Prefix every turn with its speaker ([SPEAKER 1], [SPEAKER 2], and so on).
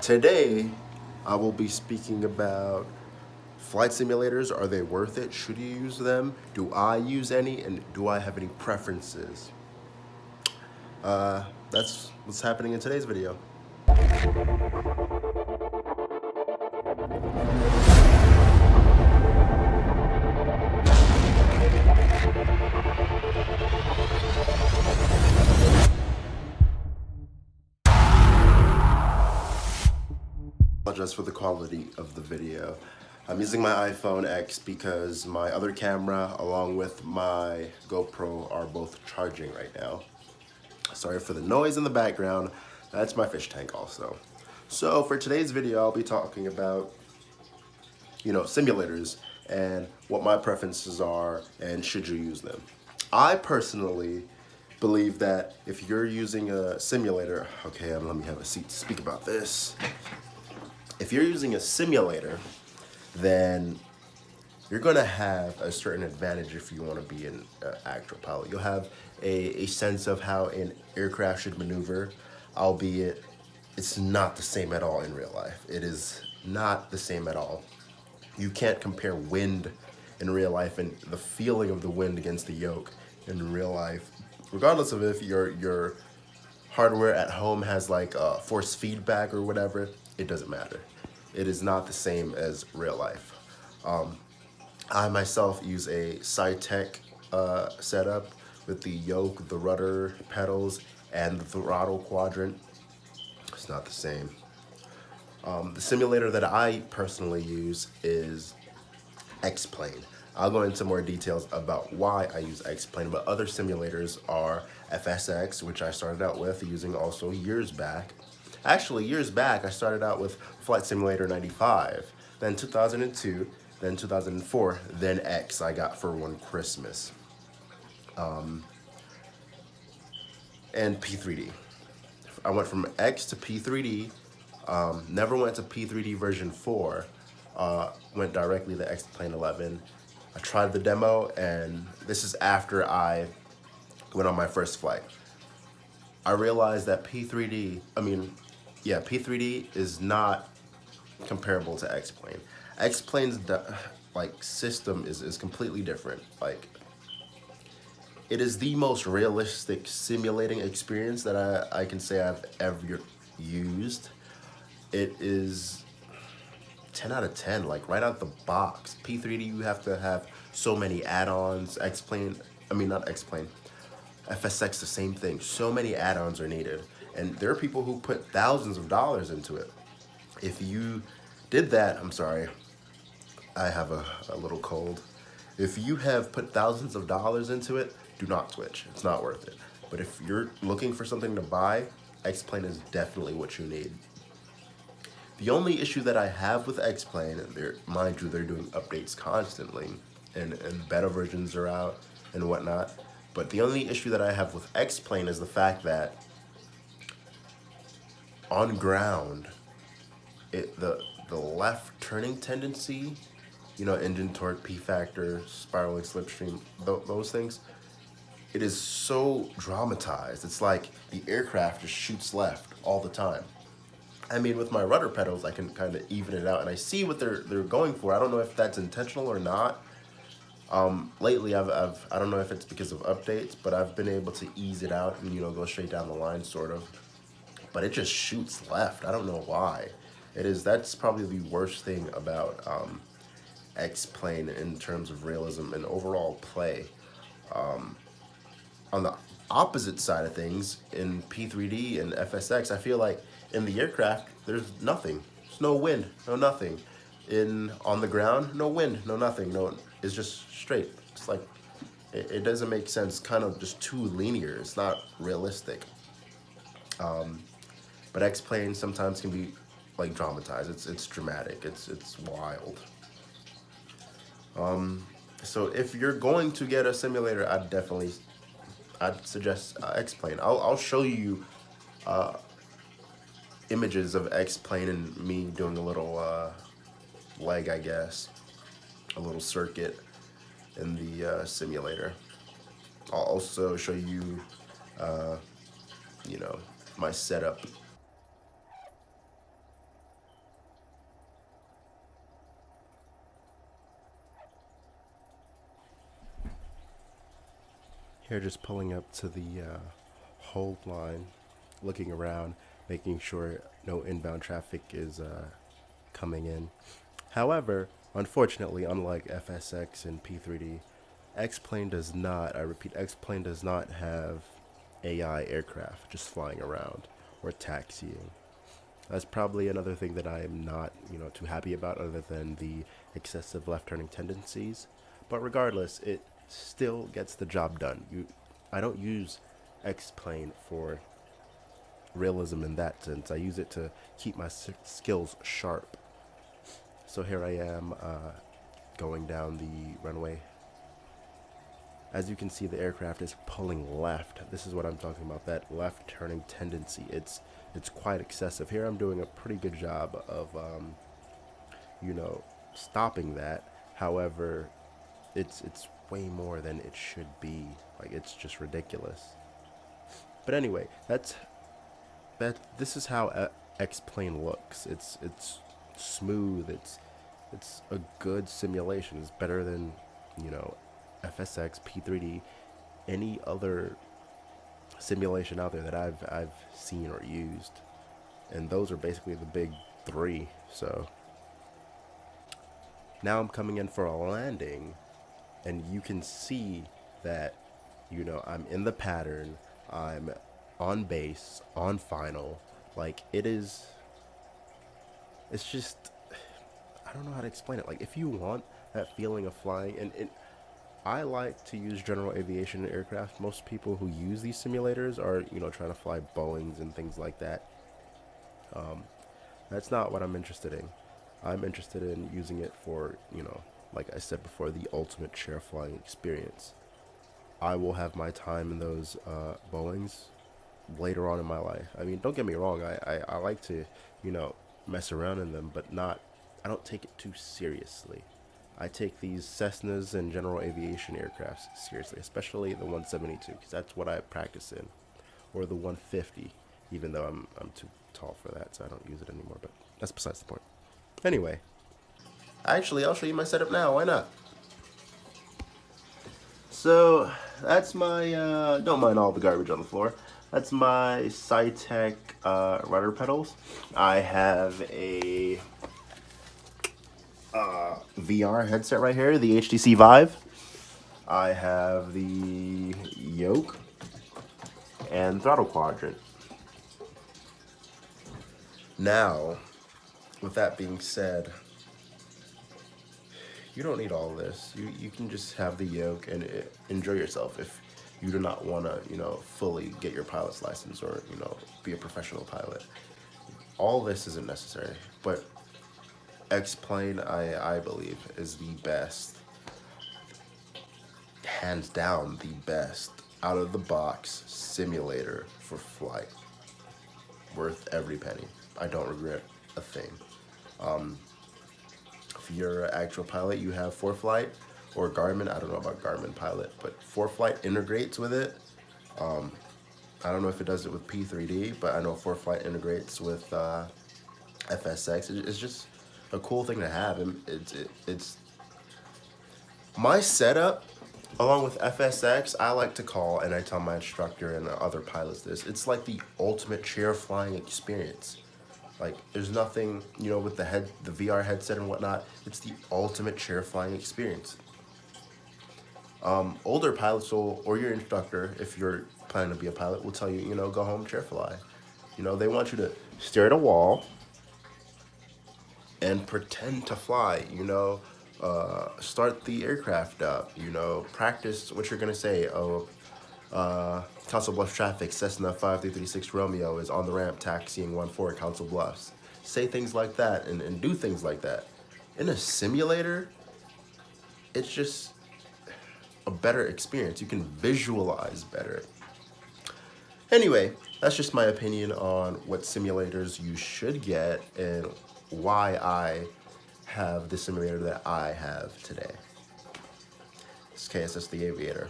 [SPEAKER 1] Today, I will be speaking about flight simulators. Are they worth it? Should you use them? Do I use any? And do I have any preferences? That's what's happening in today's video. Apologize for the quality of the video. I'm using my iPhone X because my other camera along with my GoPro are both charging right now. Sorry for the noise in the background. That's my fish tank also. So for today's video, I'll be talking about, simulators and what my preferences are and should you use them. I personally believe that if you're using a simulator, okay, let me have a seat to speak about this. If you're using a simulator, then you're gonna have a certain advantage if you want to be an actual pilot. You'll have a sense of how an aircraft should maneuver, albeit it's not the same at all in real life. It is not the same at all. You can't compare wind in real life and the feeling of the wind against the yoke in real life, regardless of if your hardware at home has like force feedback or whatever. It doesn't matter. It is not the same as real life. I myself use a Scitech setup with the yoke, the rudder pedals, and the throttle quadrant. It's not the same. The simulator that I personally use is X-Plane. I'll go into more details about why I use X-Plane, but other simulators are FSX, which I started out with using also years back. Actually, years back, I started out with Flight Simulator 95, then 2002, then 2004, then X I got for one Christmas. And P3D. I went from X to P3D, never went to P3D version 4, went directly to X-Plane 11. I tried the demo, and this is after I went on my first flight. I realized that P3D is not comparable to X-Plane. X-Plane's system is completely different. Like, it is the most realistic simulating experience that I can say I've ever used. It is 10 out of 10, like right out the box. P3D, you have to have so many add-ons. Not X-Plane. FSX, the same thing. So many add-ons are needed. And there are people who put thousands of dollars into it. If you did that, I'm sorry, I have a little cold. If you have put thousands of dollars into it, do not switch. It's not worth it. But if you're looking for something to buy, X-Plane is definitely what you need. The only issue that I have with X-Plane, mind you, they're doing updates constantly, and beta versions are out and whatnot. But the only issue that I have with X-Plane is the fact that on ground, the left turning tendency, engine torque, P factor, spiraling slipstream, those things, it is so dramatized. It's like the aircraft just shoots left all the time. I mean, with my rudder pedals, I can kind of even it out, and I see what they're going for. I don't know if that's intentional or not. Lately, I don't know if it's because of updates, but I've been able to ease it out and go straight down the line, sort of. But it just shoots left. I don't know why. That's probably the worst thing about X-Plane in terms of realism and overall play. On the opposite side of things, in P3D and FSX, I feel like in the aircraft, there's nothing. There's no wind, no nothing. On the ground, no wind, no nothing. No, it's just straight. It's like, it doesn't make sense, kind of just too linear. It's not realistic. But X-Plane sometimes can be like dramatized. It's dramatic. It's wild. So if you're going to get a simulator, I'd suggest X-Plane. I'll show you images of X-Plane and me doing a little leg, I guess, a little circuit in the simulator. I'll also show you, my setup. Here, just pulling up to the hold line, looking around, making sure no inbound traffic is coming in. However, unfortunately, unlike FSX and P3D, X-Plane does not, I repeat, X-Plane does not have AI aircraft just flying around or taxiing. That's probably another thing that I am not, too happy about, other than the excessive left-turning tendencies. But regardless, it still gets the job done. I don't use X-Plane for realism in that sense. I use it to keep my skills sharp. So here I am going down the runway. As you can see, the aircraft is pulling left. This is what I'm talking about, that left turning tendency. It's quite excessive. Here I'm doing a pretty good job of, stopping that. However, it's way more than it should be. Like, it's just ridiculous. But anyway, this is how X-Plane looks. It's smooth. It's a good simulation. It's better than, FSX, P3D, any other simulation out there that I've seen or used. And those are basically the big three. So now I'm coming in for a landing, and you can see that, I'm in the pattern, I'm on base, on final. Like, it's just, I don't know how to explain it. Like, if you want that feeling of flying, and I like to use general aviation aircraft. Most people who use these simulators are, trying to fly Boeings and things like that. That's not what I'm interested in. I'm interested in using it for, like I said before, the ultimate chair flying experience. I will have my time in those Boeings later on in my life. I mean, don't get me wrong. I like to, mess around in them, but I don't take it too seriously. I take these Cessnas and general aviation aircrafts seriously, especially the 172, because that's what I practice in, or the 150, even though I'm too tall for that, so I don't use it anymore, but that's besides the point. Anyway, actually, I'll show you my setup now. Why not? So that's my, don't mind all the garbage on the floor. That's my Cytec rudder pedals. I have a VR headset right here, the HTC Vive. I have the yoke and throttle quadrant. Now, with that being said, you don't need all of this. You can just have the yoke and enjoy yourself if you do not want to, fully get your pilot's license or, be a professional pilot. All this isn't necessary, but X-Plane, I believe, is the best, hands down the best, out of the box simulator for flight. Worth every penny. I don't regret a thing. If you're an actual pilot, you have ForeFlight or Garmin. I don't know about Garmin Pilot, but ForeFlight integrates with it. I don't know if it does it with P3D, but I know ForeFlight integrates with FSX. It's just a cool thing to have. It's my setup, along with FSX, I like to call, and I tell my instructor and other pilots this, it's like the ultimate chair flying experience. Like, there's nothing, with the VR headset and whatnot, it's the ultimate chair flying experience. Older pilots or your instructor, if you're planning to be a pilot, will tell you, go home, chair fly. They want you to stare at a wall and pretend to fly, start the aircraft up, practice what you're gonna say. Council Bluffs traffic, Cessna 5336 Romeo is on the ramp taxiing 14 Council Bluffs. Say things like that and do things like that. In a simulator, it's just a better experience. You can visualize better. Anyway, that's just my opinion on what simulators you should get and why I have the simulator that I have today. It's KSS the Aviator.